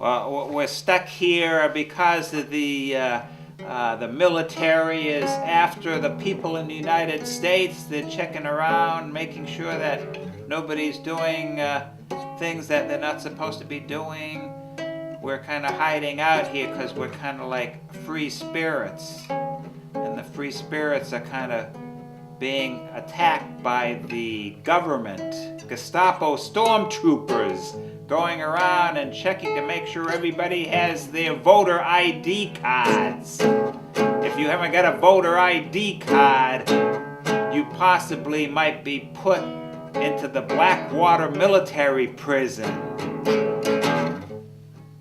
Well, we're stuck here because of the military is after the people in the United States. They're checking around, making sure that nobody's doing things that they're not supposed to be doing. We're kind of hiding out here because we're kind of like free spirits. And the free spirits are kind of being attacked by the government. Gestapo stormtroopers going around and checking to make sure everybody has their voter ID cards. If you haven't got a voter ID card, you possibly might be put into the Blackwater military prison.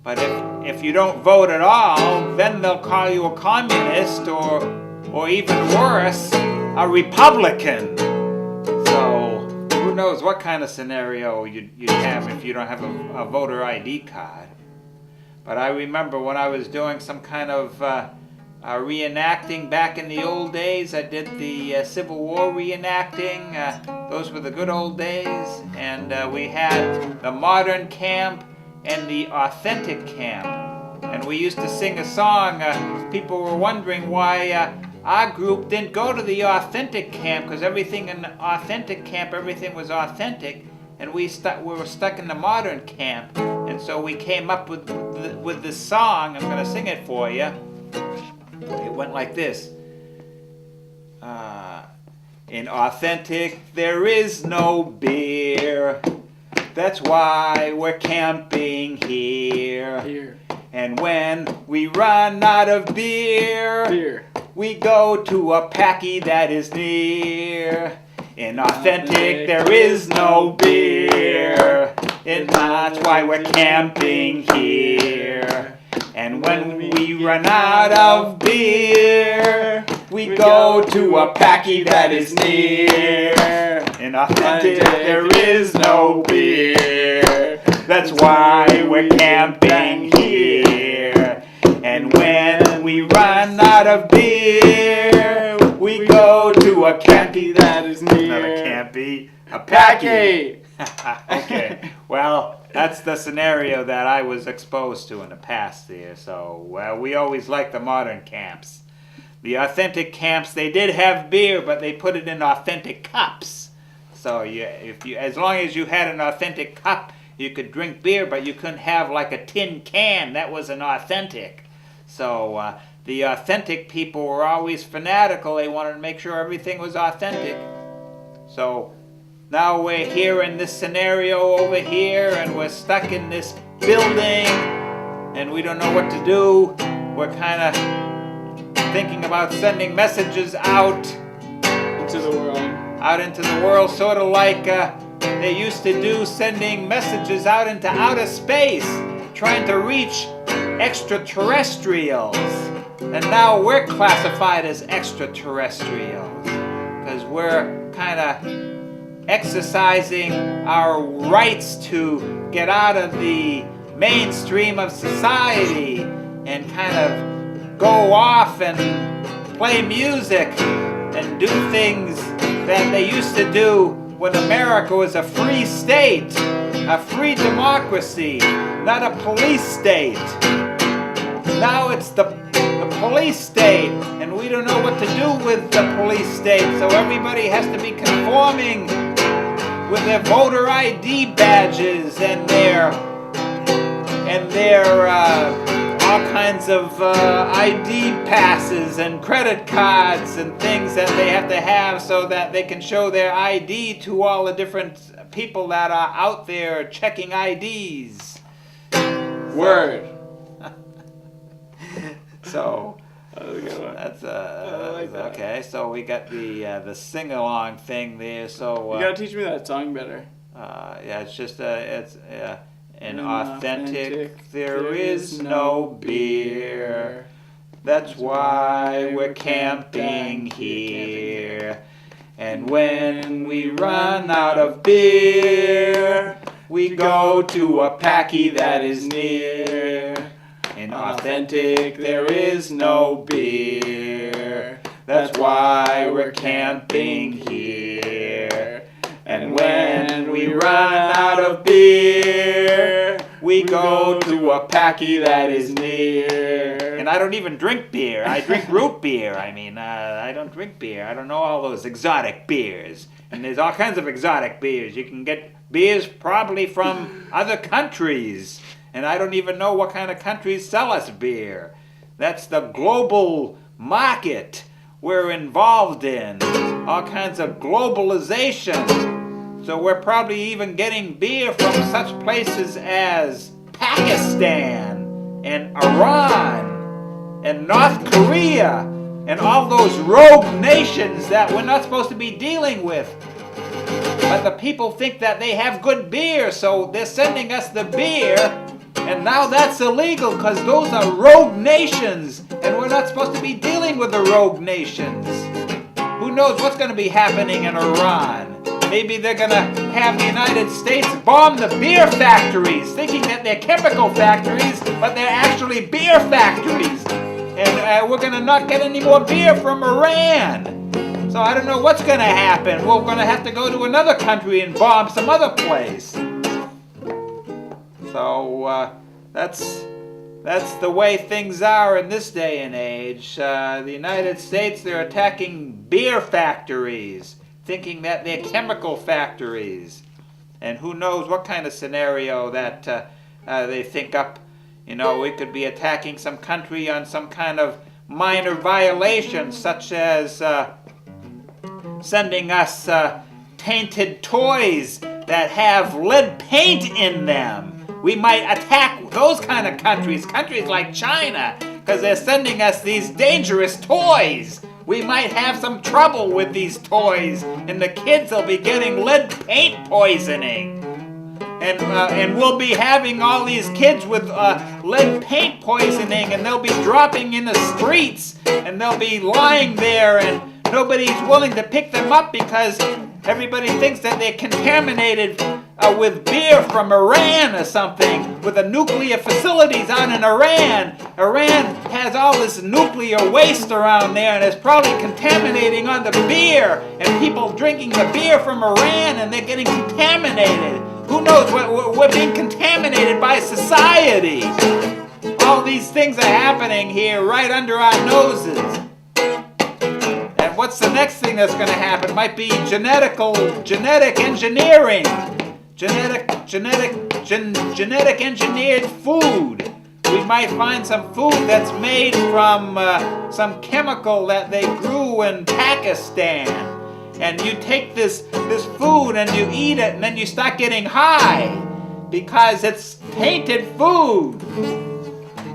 But if you don't vote at all, then they'll call you a communist or even worse, a Republican. So who knows what kind of scenario you'd have if you don't have a voter ID card. But I remember when I was doing some kind of reenacting back in the old days. I did the Civil War reenacting. Those were the good old days. And we had the modern camp and the authentic camp. And we used to sing a song. People were wondering why our group didn't go to the authentic camp, because everything in the authentic camp, everything was authentic, and we were stuck in the modern camp. And so we came up with this song. I'm going to sing it for you. It went like this. In authentic, there is no beer. That's why we're camping here. And when we run out of beer, we go to a packy that is near. In authentic, there is no beer. And that's why we're camping here. And when we run out of beer, we go to a packy that is near. In authentic, there is no beer. That's why we're camping here. And when we run out of beer, we go to a campy that is near. Not a campy, a packy. Okay, well, that's the scenario that I was exposed to in the past there. So, well, we always like the modern camps. The authentic camps, they did have beer, but they put it in authentic cups. So, as long as you had an authentic cup, you could drink beer, but you couldn't have like a tin can. That wasn't authentic. So, the authentic people were always fanatical. They wanted to make sure everything was authentic. So, now we're here in this scenario over here, and we're stuck in this building, and we don't know what to do. We're kind of thinking about sending messages out into the world. Sort of like they used to do, sending messages out into outer space, trying to reach extraterrestrials. And now we're classified as extraterrestrials because we're kind of exercising our rights to get out of the mainstream of society and kind of go off and play music and do things that they used to do when America was a free state, a free democracy, not a police state. Now it's the police state, and we don't know what to do with the police state, so everybody has to be conforming with their voter ID badges and their all kinds of ID passes and credit cards and things that they have to have so that they can show their ID to all the different people that are out there checking IDs. Word. So that's okay. So we got the sing along thing there. So you gotta teach me that song better. Yeah, it's just in authentic, there is no beer. That's why we're camping here. And when we run out of beer, we go to a packy that is near. In authentic, there is no beer. That's why we're camping here. And when we run out of beer, we we go to a packy that is near. And I don't even drink beer. I drink root beer. I mean, I don't drink beer. I don't know all those exotic beers. And there's all kinds of exotic beers. You can get beers probably from other countries. And I don't even know what kind of countries sell us beer. That's the global market we're involved in. All kinds of globalization. So we're probably even getting beer from such places as Pakistan and Iran and North Korea and all those rogue nations that we're not supposed to be dealing with. But the people think that they have good beer, so they're sending us the beer, and now that's illegal because those are rogue nations, and we're not supposed to be dealing with the rogue nations. Who knows what's going to be happening in Iran? Maybe they're going to have the United States bomb the beer factories, thinking that they're chemical factories, but they're actually beer factories. And we're going to not get any more beer from Iran. So I don't know what's going to happen. We're going to have to go to another country and bomb some other place. So that's the way things are in this day and age. The United States, they're attacking beer factories, thinking that they're chemical factories. And who knows what kind of scenario that they think up. You know, we could be attacking some country on some kind of minor violation, such as sending us tainted toys that have lead paint in them. We might attack those kind of countries like China, because they're sending us these dangerous toys. We might have some trouble with these toys, and the kids will be getting lead paint poisoning. And we'll be having all these kids with lead paint poisoning, and they'll be dropping in the streets, and they'll be lying there, and nobody's willing to pick them up because everybody thinks that they're contaminated with beer from Iran or something, with the nuclear facilities out in Iran. Iran has all this nuclear waste around there, and it's probably contaminating on the beer, and people drinking the beer from Iran, and they're getting contaminated. Who knows? We're being contaminated by society. All these things are happening here right under our noses. And what's the next thing that's going to happen? Might be genetic engineering. Genetic engineered food. We might find some food that's made from some chemical that they grew in Pakistan. And you take this food and you eat it, and then you start getting high because it's tainted food.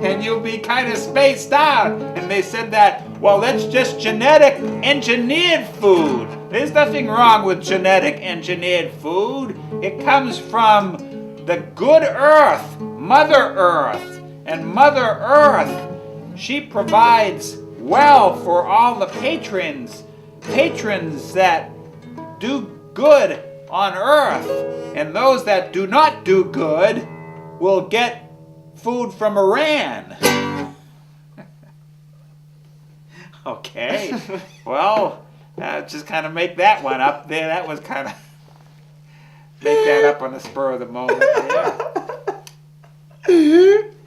And you'll be kind of spaced out. And they said that, well, that's just genetic engineered food. There's nothing wrong with genetic engineered food. It comes from the good earth, Mother Earth. And Mother Earth, she provides well for all the patrons that do good on earth, and those that do not do good will get food from Iran. Okay, well, just kind of make that one up there. That was kind of make that up on the spur of the moment there.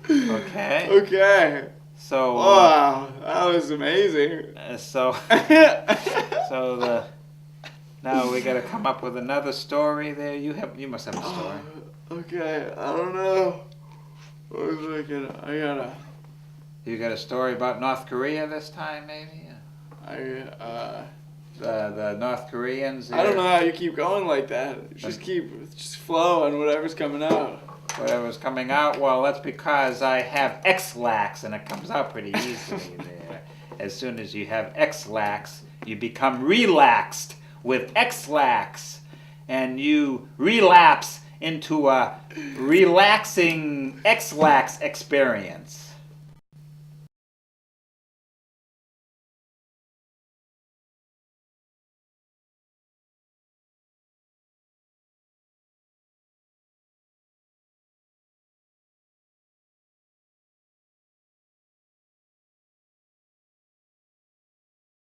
Okay. So wow, that was amazing. Now we gotta come up with another story. There, you must have a story. Okay, I don't know. What was I gonna? You got a story about North Korea this time, maybe? The North Koreans. I don't know how you keep going like that. Just flow on whatever's coming out. Whatever's coming out, well, that's because I have X-lax, and it comes out pretty easily there. As soon as you have X-lax, you become relaxed with X-lax, and you relapse into a relaxing X-lax experience.